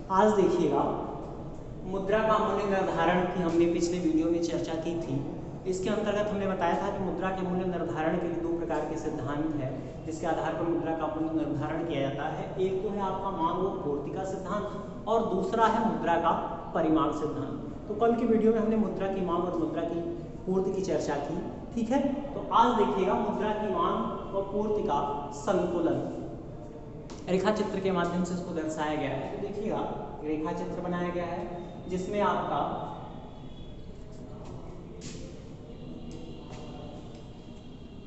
आज देखिएगा मुद्रा का मूल्य निर्धारण की हमने पिछले वीडियो में चर्चा की थी। इसके अंतर्गत हमने बताया था कि मुद्रा के मूल्य निर्धारण के लिए दो प्रकार के सिद्धांत हैं जिसके आधार पर मुद्रा का मूल्य निर्धारण किया जाता है। एक तो है आपका मांग व पूर्ति का सिद्धांत और दूसरा है मुद्रा का परिमाण सिद्धांत। तो कल की वीडियो में हमने मुद्रा की मांग और मुद्रा की पूर्ति की चर्चा की, ठीक है। तो आज देखिएगा मुद्रा की मांग और पूर्ति का संतुलन रेखा चित्र के माध्यम से इसको दर्शाया गया है। तो देखिएगा रेखा चित्र बनाया गया है जिसमें आपका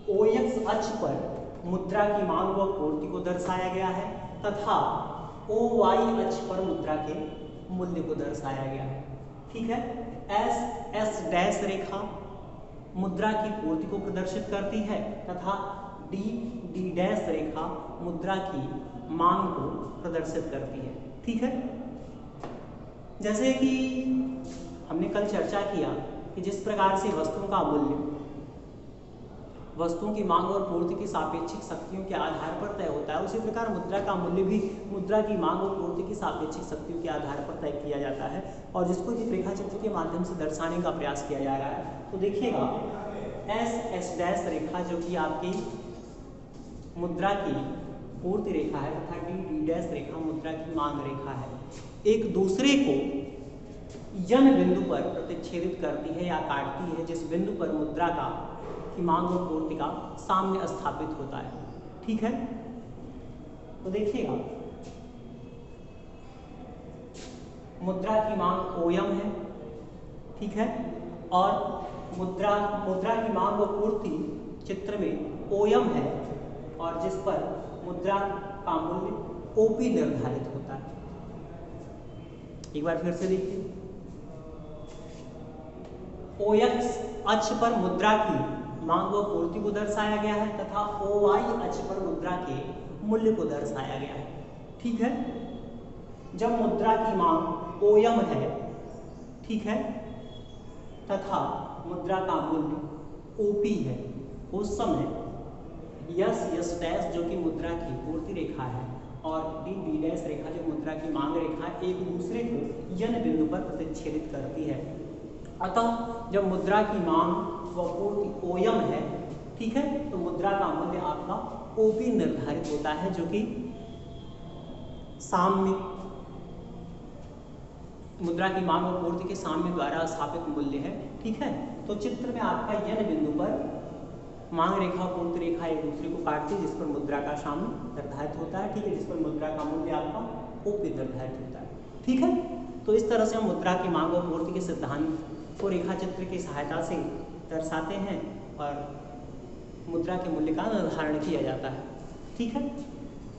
OX अक्ष पर मुद्रा की मांग व पूर्ति को दर्शाया गया है तथा OY अक्ष पर मुद्रा के मूल्य को दर्शाया गया है, ठीक है। S डैश रेखा मुद्रा की पूर्ति को प्रदर्शित करती है तथा D डैश रेखा मुद्रा की मांग को प्रदर्शित करती है, ठीक है। जैसे कि हमने कल चर्चा किया कि जिस प्रकार से वस्तुओं का मूल्य वस्तुओं की मांग और पूर्ति की सापेक्षिक शक्तियों के आधार पर तय होता है, उसी प्रकार मुद्रा का मूल्य भी मुद्रा की मांग और पूर्ति की सापेक्षिक शक्तियों के आधार पर तय किया जाता है और जिसको इस रेखा चित्र के माध्यम से दर्शाने का प्रयास किया जा रहा है। तो देखिएगा S डैश रेखा जो कि आपकी मुद्रा की पूर्ति रेखा है तथा D डैश रेखा मुद्रा की मांग रेखा है, एक दूसरे को यन बिंदु पर प्रतिच्छेदित करती है या काटती है जिस बिंदु पर मुद्रा का की मांग और पूर्ति का साम्य स्थापित होता है, ठीक है। तो देखिएगा मुद्रा की मांग OM है, ठीक है, और मुद्रा की मांग और पूर्ति चित्र में OM है और जिस पर मुद्रा का मूल्य OP निर्धारित होता है। एक बार फिर से देखिए, OX अक्ष पर मुद्रा की मांग व पूर्ति को दर्शाया गया है तथा OY अक्ष पर मुद्रा के मूल्य को दर्शाया गया है, ठीक है। जब मुद्रा की मांग OM है, ठीक है, तथा मुद्रा का मूल्य OP है, उस समय S डैश जो कि मुद्रा की पूर्ति रेखा है और D डैश रेखा जो मुद्रा की मांग रेखा एक दूसरे को यन बिंदु पर प्रतिच्छेदित करती है। अतः जब मुद्रा की मांग व पूर्ति OM है, ठीक है, तो मुद्रा का मूल्य आपका OP निर्धारित होता है जो कि साम्य मुद्रा की मांग और पूर्ति के साम्य द्वारा स्थापित मूल्य है, ठीक है। तो चित्र में आपका यन बिंदु पर मांग रेखा और पूर्ति रेखा एक दूसरे को काटती है जिस पर मुद्रा का साम्य निर्धारित होता है, ठीक है, जिस पर मुद्रा का मूल्य आपका OP निर्धारित होता है, ठीक है। तो इस तरह से हम मुद्रा की मांग और पूर्ति के सिद्धांत को रेखा चित्र की सहायता से दर्शाते हैं और मुद्रा के मूल्य का निर्धारण किया जाता है, ठीक है।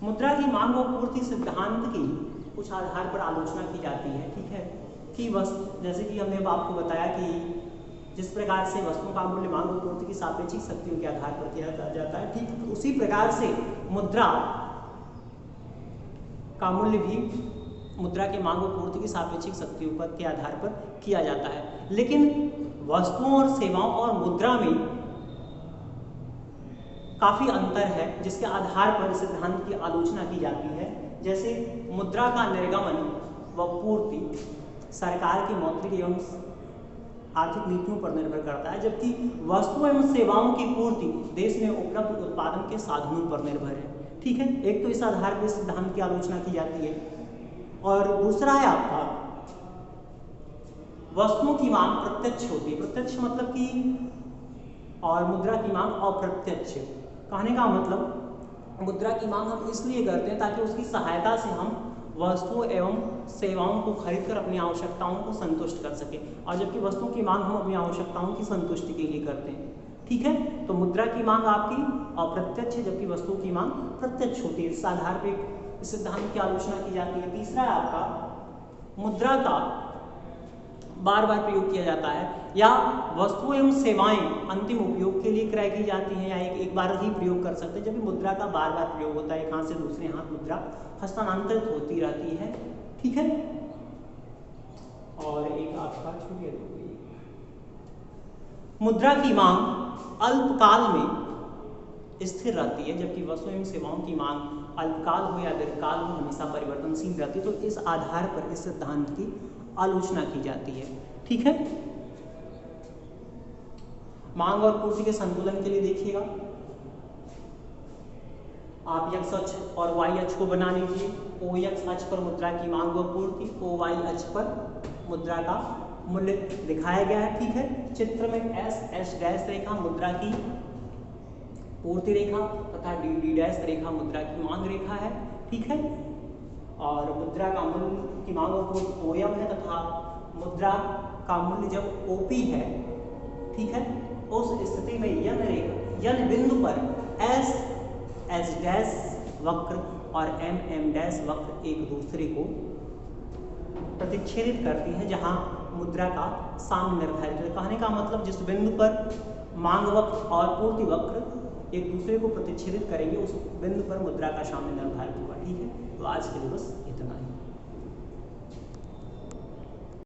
मुद्रा की मांग और पूर्ति सिद्धांत की कुछ आधार पर आलोचना की जाती है, ठीक है, कि वस्तु जैसे कि हमने आपको बताया कि जिस प्रकार से वस्तुओं का मूल्य मांग और पूर्ति की सापेक्षिक शक्तियों के आधार पर किया जाता है, ठीक उसी प्रकार से मुद्रा का मूल्य भी मुद्रा के मांग और पूर्ति की सापेक्षिक शक्तियों पर के आधार पर किया जाता है। लेकिन वस्तुओं और सेवाओं और मुद्रा में काफी अंतर है जिसके आधार पर सिद्धांत की आलोचना की जाती है। जैसे मुद्रा का निर्गमन व पूर्ति सरकार की मौद्रिक एवं आर्थिक नीतियों पर निर्भर करता है, जबकि वस्तु एवं सेवाओं की पूर्ति देश में उपलब्ध उत्पादन के साधनों पर निर्भर है, ठीक है। एक तो इस आधार पर सिद्धांत की आलोचना की जाती है और दूसरा है आपका वस्तुओं की मांग प्रत्यक्ष होती है। प्रत्यक्ष मतलब कि और मुद्रा की मांग अप्रत्यक्ष। कहने का मतलब मुद्रा की मांग हम इसलिए करते हैं ताकि उसकी सहायता से हम वस्तुओं एवं सेवाओं को खरीदकर अपनी आवश्यकताओं को संतुष्ट कर सके और जबकि वस्तुओं की मांग हम अपनी आवश्यकताओं की संतुष्टि के लिए करते हैं, ठीक है। तो मुद्रा की मांग आपकी अप्रत्यक्ष है जबकि वस्तुओं की मांग प्रत्यक्ष होती है। इस आधार पर सिद्धांत की आलोचना की जाती है। तीसरा है आपका मुद्रा का बार बार प्रयोग किया जाता है या वस्तुएं एवं सेवाएं अंतिम उपयोग के लिए क्रय की जाती हैं या एक बार ही प्रयोग कर सकते हैं, जबकि मुद्रा का बार बार प्रयोग होता है, एक हाथ से दूसरे हाथ मुद्रा हस्तांतरित होती रहती है, ठीक है। और एक आपका छूट मुद्रा की मांग अल्पकाल में स्थिर रहती है, जबकि वस्तुओं एवं सेवाओं की मांग अल्पकाल हो या दीर्घकाल में हमेशा परिवर्तनशील रहती है। तो इस आधार पर इस सिद्धांत की आलोचना की जाती है। ठीक है, मांग और पूर्ति के संतुलन के लिए देखिएगा, आप एक्स अक्ष और वाई अक्ष को बना लीजिए। ओ एक्स अक्ष पर मुद्रा की मांग व पूर्ति, ओ वाई अक्ष पर मुद्रा का मूल्य दिखाया गया है। ठीक है, चित्र में एस डैश रेखा मुद्रा की पूर्ति रेखा तथा डी डैश रेखा मुद्रा की मांग रेखा है। ठीक है, और मुद्रा का मूल्य की मांग व पूर्ति ओएम है तथा मुद्रा का मूल्य जब ओपी है, ठीक है, उस स्थिति में यन बिंदु पर एस डैश वक्र और एम डैश वक्र एक दूसरे को प्रतिच्छेदित करती है, जहां मुद्रा का साम्य निर्धारित है। कहने का मतलब जिस बिंदु पर मांग वक्र और पूर्ति वक्र एक दूसरे को प्रतिच्छेदित करेंगे, उस बिंदु पर मुद्रा का साम्य निर्धारित होगा। ठीक है, तो आज के लिए बस